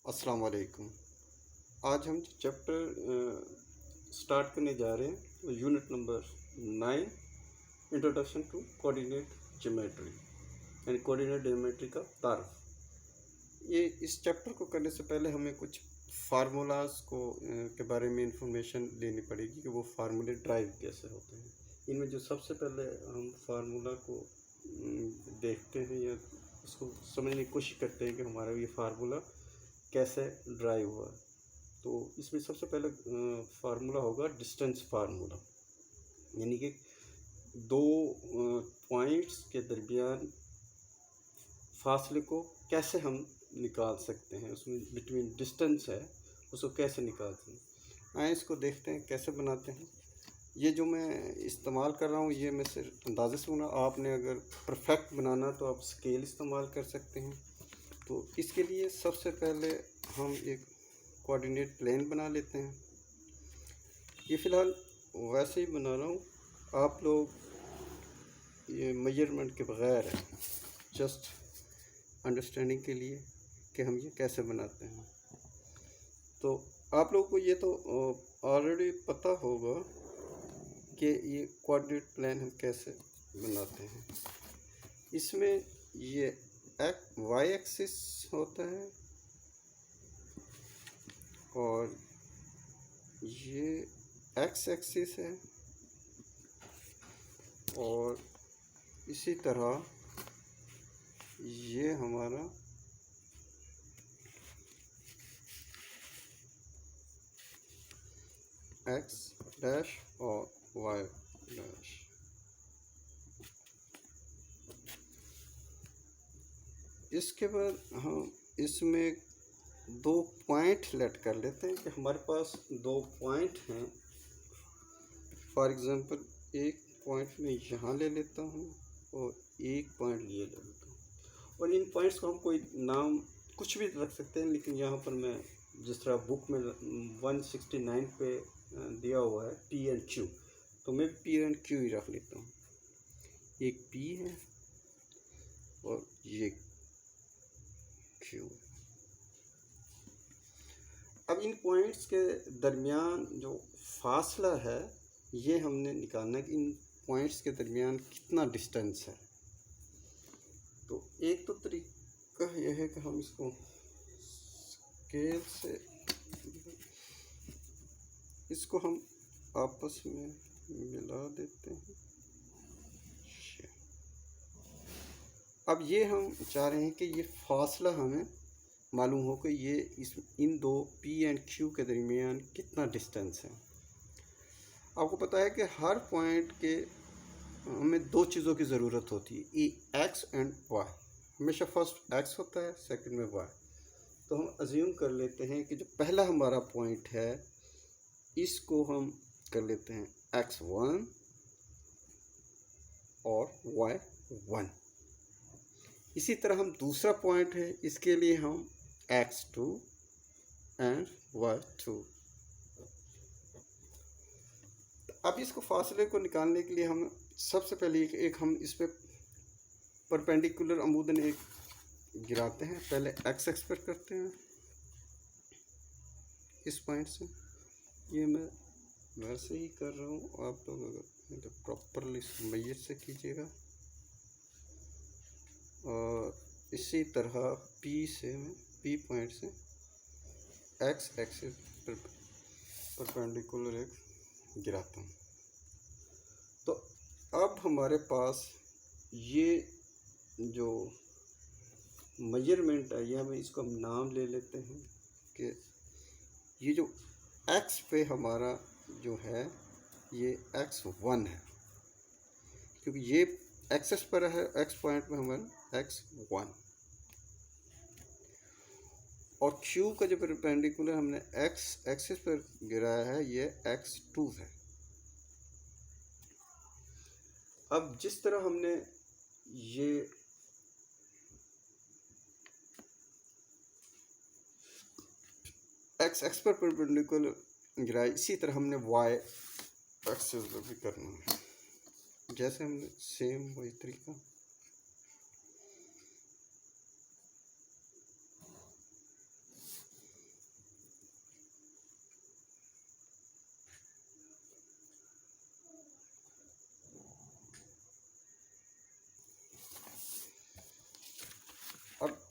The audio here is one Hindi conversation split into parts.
अस्सलाम वालेकुम। आज हम चैप्टर स्टार्ट करने जा रहे हैं unit number 9, introduction to coordinate geometry यानी कोऑर्डिनेट ज्योमेट्री का तारफ़। ये इस चैप्टर को करने से पहले हमें कुछ फार्मूलाज के बारे में इंफॉर्मेशन लेनी पड़ेगी कि वो फार्मूले ड्राइव कैसे होते हैं। इनमें जो सबसे पहले हम फार्मूला को देखते हैं या उसको समझने की कोशिश करते हैं कि हमारा ये फार्मूला कैसे ड्राइव हुआ। तो इसमें सबसे पहले फार्मूला होगा डिस्टेंस फार्मूला, यानी कि दो पॉइंट्स के दरमियान फासले को कैसे हम निकाल सकते हैं, उसमें बिटवीन डिस्टेंस है उसको कैसे निकालते हैं। आए इसको देखते हैं कैसे बनाते हैं। ये जो मैं इस्तेमाल कर रहा हूँ ये मैं सिर्फ अंदाज़े से बना, आपने अगर परफेक्ट बनाना तो आप स्केल इस्तेमाल कर सकते हैं। तो इसके लिए सबसे पहले हम एक कोऑर्डिनेट प्लेन बना लेते हैं। ये फ़िलहाल वैसे ही बना रहा हूँ, आप लोग ये मेजरमेंट के बग़ैर है, जस्ट अंडरस्टैंडिंग के लिए कि हम ये कैसे बनाते हैं। तो आप लोगों को ये तो ऑलरेडी पता होगा कि ये कोऑर्डिनेट प्लेन हम कैसे बनाते हैं। इसमें ये वाई एक्सिस होता है और ये एक्स एक्सिस है और इसी तरह ये हमारा एक्स डैश और वाई डैश। इसके बाद हम इसमें दो पॉइंट लेट कर लेते हैं कि हमारे पास दो पॉइंट हैं। फॉर एग्ज़ाम्पल एक पॉइंट में यहाँ ले लेता हूँ और एक पॉइंट ये ले लेता हूँ, और इन पॉइंट्स को हम कोई नाम कुछ भी रख सकते हैं, लेकिन यहाँ पर मैं जिस तरह बुक में 169 पे दिया हुआ है पी एंड क्यू, तो मैं पी एंड क्यू ही रख लेता हूँ। एक पी है और ये क्यू। अब इन पॉइंट्स के दरमियान जो फासला है ये हमने निकालना है कि इन पॉइंट्स के दरमियान कितना डिस्टेंस है। तो एक तो तरीका यह है कि हम इसको स्केल से इसको हम आपस में मिला देते हैं। अब ये हम चाह रहे हैं कि ये फासला हमें मालूम हो कि ये इन दो पी एंड क्यू के दरमियान कितना डिस्टेंस है। आपको पता है कि हर पॉइंट के हमें दो चीज़ों की ज़रूरत होती है, एक्स एंड वाई। हमेशा फर्स्ट एक्स होता है, सेकंड में वाई। तो हम अज्यूम कर लेते हैं कि जो पहला हमारा पॉइंट है इसको हम कर लेते हैं x1 और y1। इसी तरह हम दूसरा पॉइंट है इसके लिए हम x2 एंड y2। अब इसको फासले को निकालने के लिए हम सबसे पहले एक हम इस पर परपेंडिकुलर अमूदन एक गिराते हैं। पहले एक्स एक्स पर करते हैं इस पॉइंट से। ये मैं वैसे ही कर रहा हूँ, आप लोग अगर तो प्रॉपरली मैयत से कीजिएगा। और इसी तरह पी से मैं पी पॉइंट से एक्स एक्सिस पर परपेंडिकुलर एक गिराता हूँ। तो अब हमारे पास ये जो मेजरमेंट है ये हमें इसको हम नाम ले लेते हैं कि ये जो x पे हमारा जो है ये x1 है, क्योंकि ये एक्सेस पर है, x पॉइंट में हमारा x1। और q का जो परपेंडिकुलर हमने x एक्सिस पर गिराया है ये x2 है। अब जिस तरह हमने ये एक्स एक्स पर परपेंडिकुलर गिराया, इसी तरह हमने y एक्सिस पर भी करना है। जैसे हमने सेम वही तरीका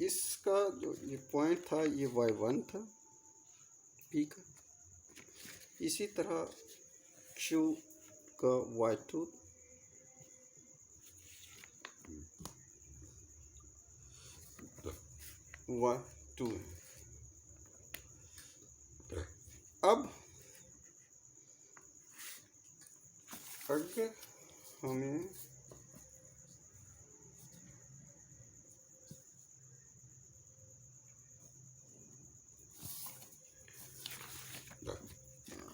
इसका जो ये पॉइंट था ये y1 था P का, इसी तरह Q का y2, y2 है। अब अगर हमें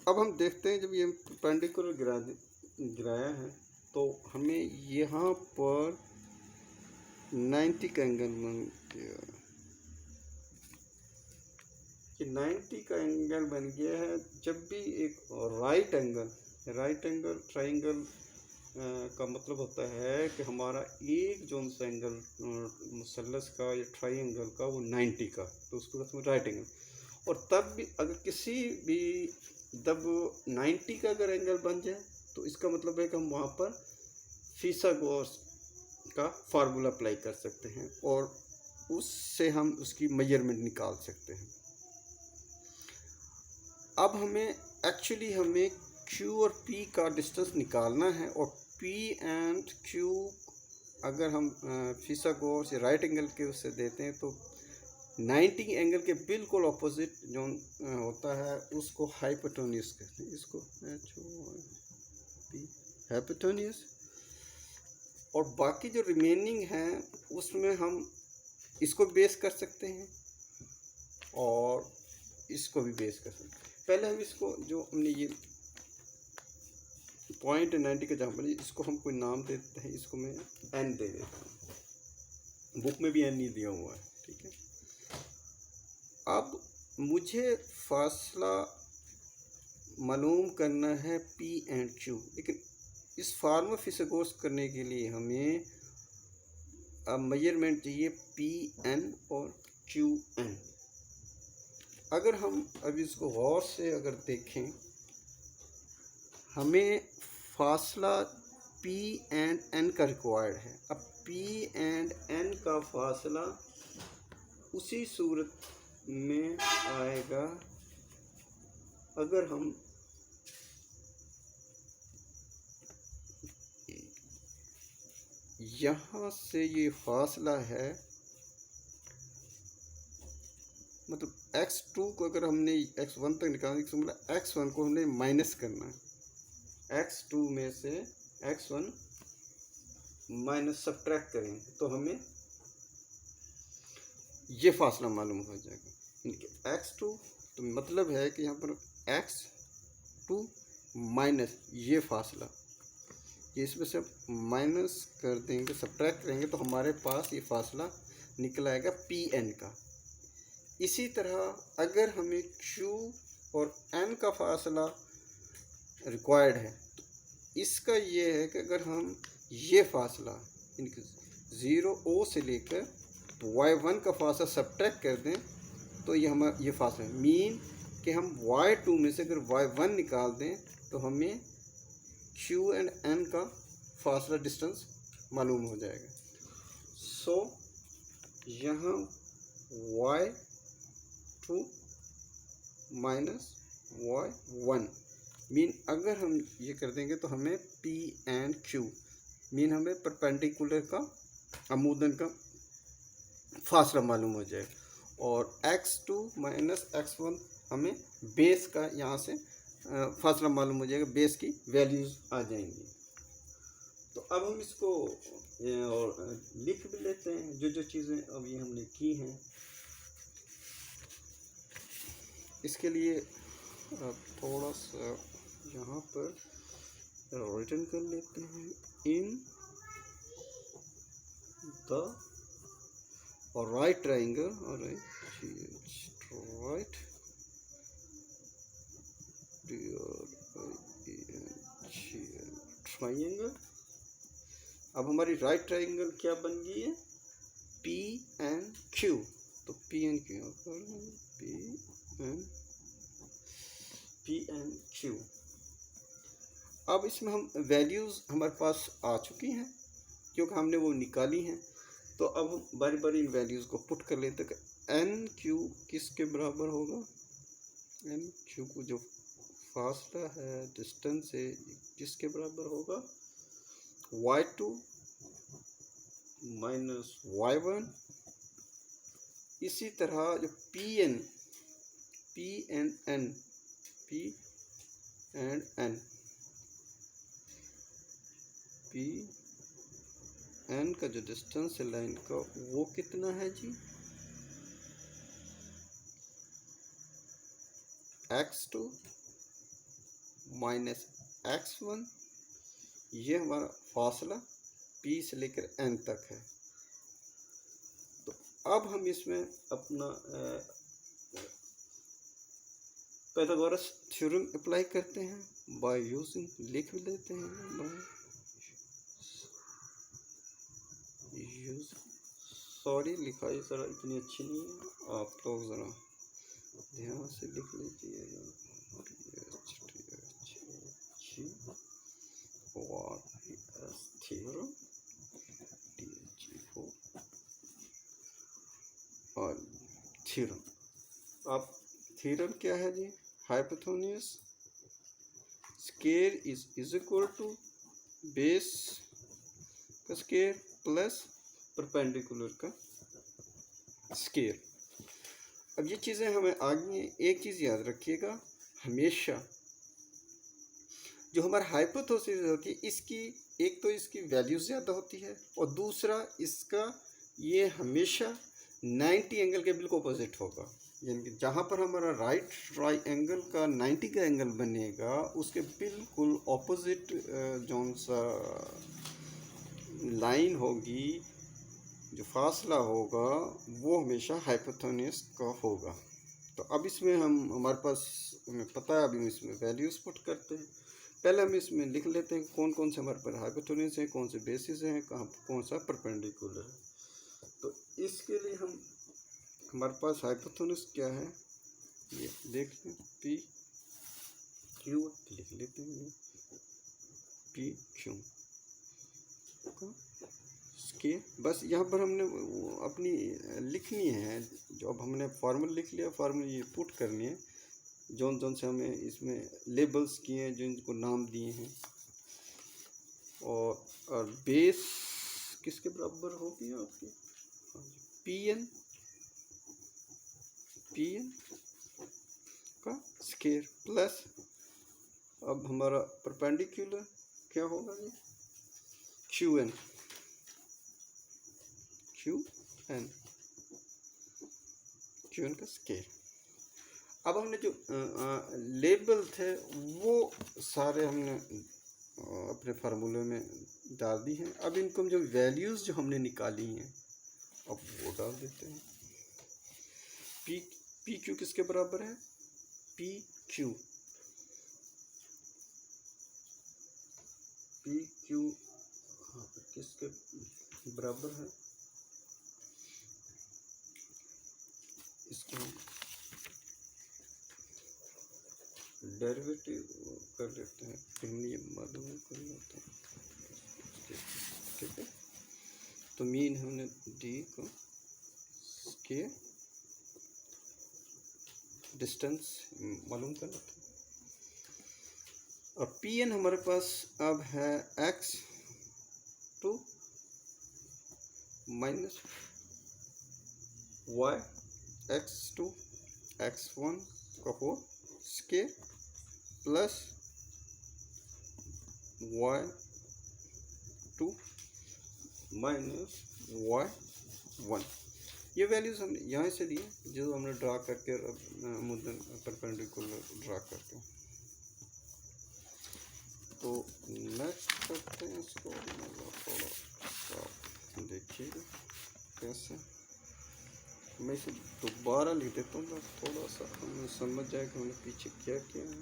अब हम देखते हैं, जब ये परपेंडिकुलर गिराया है तो हमें यहाँ पर 90 का एंगल बन गया, कि 90 का एंगल बन गया है। जब भी एक राइट एंगल ट्राइंगल का मतलब होता है कि हमारा एक जोन सा एंगल मुसल्लस का या ट्राइंगल का वो 90 का, तो उसको कहते हैं राइट एंगल। और तब भी अगर किसी भी जब 90 का अगर एंगल बन जाए तो इसका मतलब है कि हम वहाँ पर फिसागोरस का फार्मूला अप्लाई कर सकते हैं और उससे हम उसकी मेजरमेंट निकाल सकते हैं। अब हमें Q और P का डिस्टेंस निकालना है, और P एंड Q अगर हम फिसागोरस या राइट एंगल के उससे देते हैं तो 90 एंगल के बिल्कुल ऑपोजिट जो होता है उसको हाइपोटेन्यूस कहते हैं, इसको हाइपोटेन्यूस। और बाकी जो रिमेनिंग है उसमें हम इसको बेस कर सकते हैं और इसको भी बेस कर सकते हैं। पहले हम इसको जो हमने ये पॉइंट 90 का जहाँ पर, इसको हम कोई नाम देते हैं, इसको मैं n दे देता हूँ, बुक में भी n नहीं दिया हुआ है, ठीक है। अब मुझे फासला मालूम करना है P एंड Q, लेकिन इस फार्मूला फिसागोरस करने के लिए हमें अब मेजरमेंट चाहिए Pn और Qn। अगर हम अभी इसको गौर से अगर देखें, हमें फासला P एंड N का रिक्वायर्ड है। अब P एंड N का फासला उसी सूरत में आएगा अगर हम यहाँ से ये फासला है, मतलब x2 को अगर हमने x1 तक निकालने की, मतलब x1 को हमने माइनस करना है, x2 में से x1 माइनस सब्ट्रैक्ट करेंगे तो हमें ये फासला मालूम हो जाएगा। x2 तो मतलब है कि यहाँ पर x2 माइनस ये फासला, ये इसमें से माइनस कर देंगे, सब्ट्रैक्ट करेंगे तो हमारे पास ये फासला निकल आएगा Pn का। इसी तरह अगर हमें Q और N का फासला रिक्वायर्ड है तो इसका ये है कि अगर हम ये फासला इनके 0 O से लेकर y1 का फासला सब्ट्रैक्ट कर दें तो ये हमारा ये फासला है, मीन कि हम y2 में से अगर y1 निकाल दें तो हमें Q एंड N का फासला डिस्टेंस मालूम हो जाएगा। सो यहाँ y2 माइनस y1 मीन अगर हम ये कर देंगे तो हमें P एंड Q मीन हमें परपेंडिकुलर का अमूदन का फासला मालूम हो जाएगा, और x2 माइनस x1 हमें बेस का यहाँ से फासला मालूम हो जाएगा, बेस की वैल्यूज़ आ जाएंगी। तो अब हम इसको और लिख भी लेते हैं जो चीज़ें अब ये हमने की हैं। इसके लिए थोड़ा सा यहाँ पर रिटर्न कर लेते हैं, इन द राइट ट्राइंगल और राइट ट्राइंगल। अब हमारी राइट ट्राइंगल क्या बन गई है, P एंड Q। तो P एंड Q। अब इसमें हम वैल्यूज़ हमारे पास आ चुकी हैं क्योंकि हमने वो निकाली हैं। तो अब हम बारी बारी इन वैल्यूज़ को पुट कर लेते हैं। एन क्यू किसके बराबर होगा, एन क्यू को जो फासला है, डिस्टेंस है, किसके बराबर होगा, y2 माइनस y1। इसी तरह जो P and N P N का जो डिस्टेंस है लाइन का वो कितना है जी, x2 माइनस x1। ये हमारा फासला P से लेकर N तक है। तो अब हम इसमें अपना पाइथागोरस थ्योरम अप्लाई करते हैं बाय यूजिंग, लिख लेते हैं बाय यूज। सॉरी लिखाई ज़रा इतनी अच्छी नहीं है, आप लोग ज़रा ध्यान से लिख लीजिएगा। थ्योरम और थ्योरम। अब थ्योरम क्या है जी, hypotenuse square is equal to base का स्क्वायर प्लस परपेंडिकुलर का स्क्वायर। अब ये चीज़ें हमें आगे एक चीज़ याद रखिएगा, हमेशा जो हमारा हाइपोथेसिस होती है इसकी एक तो इसकी वैल्यू ज़्यादा होती है और दूसरा इसका ये हमेशा 90 एंगल के बिल्कुल अपोजिट होगा। यानी कि जहाँ पर हमारा राइट ट्राइंगल का 90 का एंगल बनेगा उसके बिल्कुल ऑपोजिट जौन सा लाइन होगी, जो फासला होगा वो हमेशा हाइपोथेन्यूज का होगा। तो अब इसमें हमारे पास हमें पता है, अभी इसमें वैल्यूज पुट करते हैं। पहले हम इसमें लिख लेते हैं कौन कौन से हमारे पास हाइपोथेन्यूज हैं, कौन से बेसिस हैं, कहाँ कौन सा परपेंडिकुलर है। तो इसके लिए हमारे पास हाइपोथेन्यूज क्या है ये देख लें, पी क्यू लिख लेते हैं, पी क्यू के बस यहाँ पर हमने अपनी लिखनी है। जो अब हमने फार्मूला लिख लिया, फार्मूला ये पुट करनी है जौन जौन से हमें इसमें लेबल्स किए हैं, जो इनको नाम दिए हैं। और बेस किसके बराबर होगी आपकी, पी एन का स्क्वायर प्लस अब हमारा परपेंडिकुलर क्या होगा जी, क्यू एन का स्क्वायर। अब हमने जो लेबल थे वो सारे हमने अपने फार्मूले में डाल दी हैं। अब इनको जो वैल्यूज़ जो हमने निकाली हैं अब वो डाल देते हैं। पी क्यू किसके बराबर है, पी क्यू किसके बराबर है, इसको डेरिवेटिव कर लेते हैं, फिर ये मालूम कर लेते हैं, ठीक है। तो मीन हमने डी को के डिस्टेंस मालूम कर लेते हैं। और पी एन हमारे पास अब है x2 minus y, x2 x1 का whole square plus y2 minus y1। ये वैल्यूज़ हमने यहाँ से लिए जो हमने ड्रा करके मुद्दन परपेंडिकुलर ड्रा करके। तो नेक्स्ट करते हैं इसको, थोड़ा देखिएगा कैसे। मैं इसे दोबारा लिख देता हूँ बस थोड़ा सा हमें समझ जाए कि हमने पीछे क्या किया है।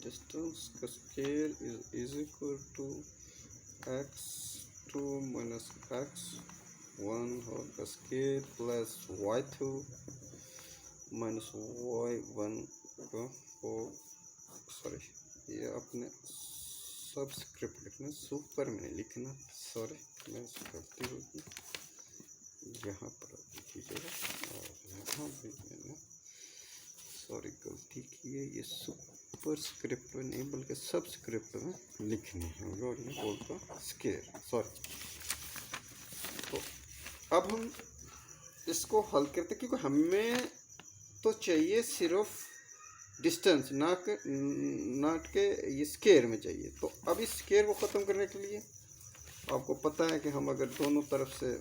डिस्टेंस का scale is equal to x2 minus x1 whole का scale plus y2 minus y1 का होल। सॉरी ये अपने सब्सक्रिप्ट लिखना, सुपर में नहीं लिखना, सॉरी मैं गलती होगी। यहाँ पर कीजिएगा और यहाँ भी मैंने सॉरी गलती की है, ये सुपर स्क्रिप्ट में नहीं बल्कि सब स्क्रिप्ट में लिखनी है और ये बोलता स्केयर सॉरी। तो अब हम इसको हल करते क्योंकि हमें तो चाहिए सिर्फ डिस्टेंस ना के ये स्केयर में चाहिए। तो अब इस स्केयर को ख़त्म करने के लिए आपको पता है कि हम अगर दोनों तरफ से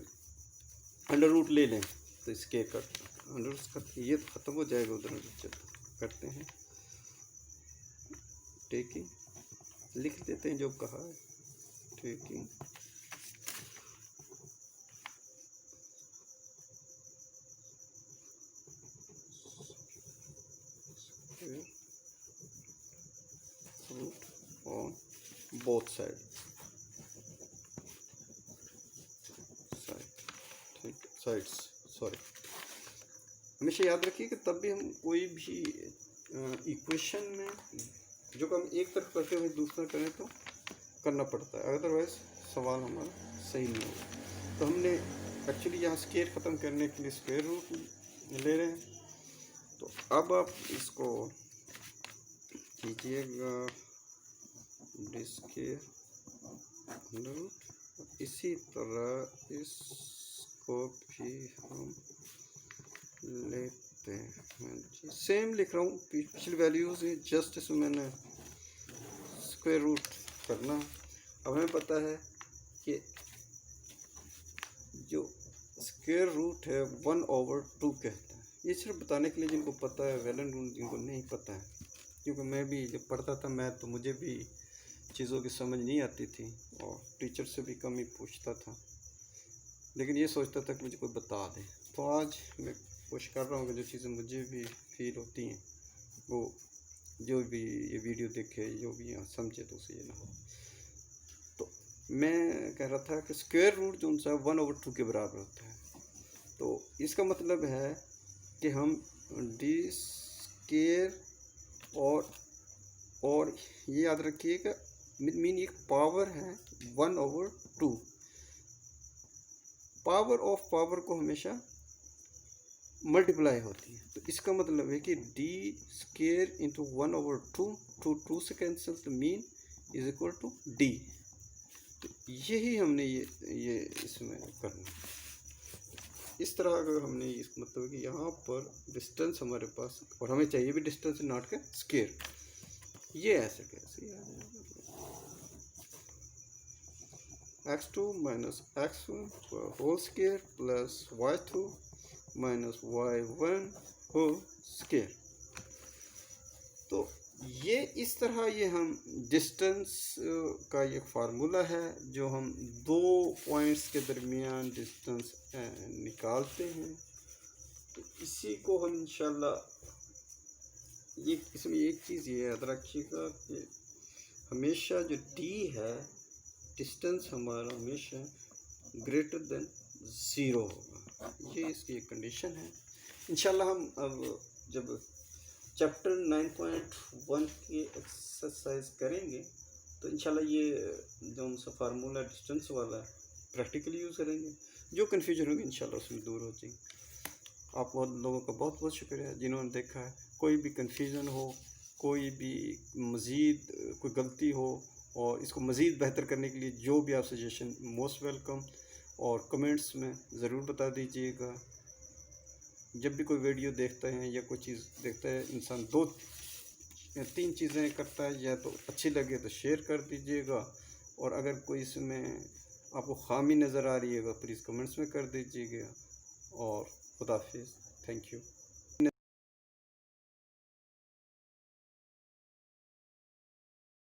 अंडर रूट ले लें तो स्केयर का अंडर रूट ये तो ख़त्म हो जाएगा। उधर करते हैं टेकिंग लिख देते हैं जो कहा है taking root on both sides sorry. हमेशा याद रखिए कि तब भी हम कोई भी इक्वेशन में जो काम एक तरफ करते हुए दूसरा करें तो करना पड़ता है, अदरवाइज सवाल हमारा सही नहीं होगा। तो हमने एक्चुअली यहाँ स्केयर ख़त्म करने के लिए स्क्वायर रूट ले रहे हैं। तो अब आप इसको कीजिएगा स्क्वायर अंडर रूट, इसी तरह इसको भी हम लेते हैं जी। सेम लिख रहा हूँ पिछली वैल्यूज़ है, जस्ट इसमें मैंने स्क्वायर रूट करना। अब हमें पता है कि जो स्क्वायर रूट है 1/2 कहता है। ये सिर्फ बताने के लिए जिनको पता है, वेल एंड गुड, जिनको नहीं पता है, क्योंकि मैं भी जब पढ़ता था मैथ तो मुझे भी चीज़ों की समझ नहीं आती थी और टीचर से भी कम ही पूछता था, लेकिन ये सोचता था कि मुझे कोई बता दे। तो आज मैं कोशिश कर रहा हूँ कि जो चीज़ें मुझे भी फील होती हैं वो जो भी ये वीडियो देखे, जो भी यहाँ समझे तो उसे ये ना हो। तो मैं कह रहा था कि स्क्वायर रूट जो उनसा 1/2 के बराबर होता है। तो इसका मतलब है कि हम डी स्क्वायर और ये याद रखिए कि मीन एक पावर है 1/2। पावर ऑफ पावर को हमेशा मल्टीप्लाई होती है। तो इसका मतलब है कि डी स्क्वायर इंटू 1/2 2 से कैंसिल, तो mean is equal to D. तो यही हमने ये इसमें करना। इस तरह अगर हमने इस मतलब कि यहाँ पर डिस्टेंस हमारे पास और हमें चाहिए भी डिस्टेंस नॉट का स्क्वायर, ये ऐसे कैसे x2 minus x1 whole square plus y2 minus y1 whole square. तो ये इस तरह ये हम डिस्टेंस का ये फार्मूला है जो हम दो पॉइंट्स के दरमियान डिस्टेंस निकालते हैं। तो इसी को हम इंशाल्लाह ये इसमें एक चीज़ ये याद रखिएगा कि हमेशा जो d है डिस्टेंस हमारा हमेशा ग्रेटर देन 0 होगा। ये इसकी एक कंडीशन है। इंशाल्लाह हम अब जब चैप्टर 9.1 की एक्सरसाइज करेंगे तो इंशाल्लाह ये जो उनका फार्मूला डिस्टेंस वाला है प्रैक्टिकली यूज़ करेंगे। जो कन्फ्यूजन होगी इंशाल्लाह उसमें दूर हो जाएगी। आप बहुत लोगों का बहुत बहुत शुक्रिया जिन्होंने देखा है। कोई भी कन्फ्यूज़न हो, कोई भी मज़ीद कोई गलती हो और इसको मज़ीद बेहतर करने के लिए जो भी आप सजेशन मोस्ट वेलकम, और कमेंट्स में ज़रूर बता दीजिएगा। जब भी कोई वीडियो देखते हैं या कोई चीज़ देखता है इंसान 2 या 3 चीज़ें करता है, या तो अच्छी लगे तो शेयर कर दीजिएगा, और अगर कोई इसमें आपको खामी नज़र आ रही है प्लीज़ कमेंट्स में कर दीजिएगा। और खुदा हाफिज़, थैंक यू।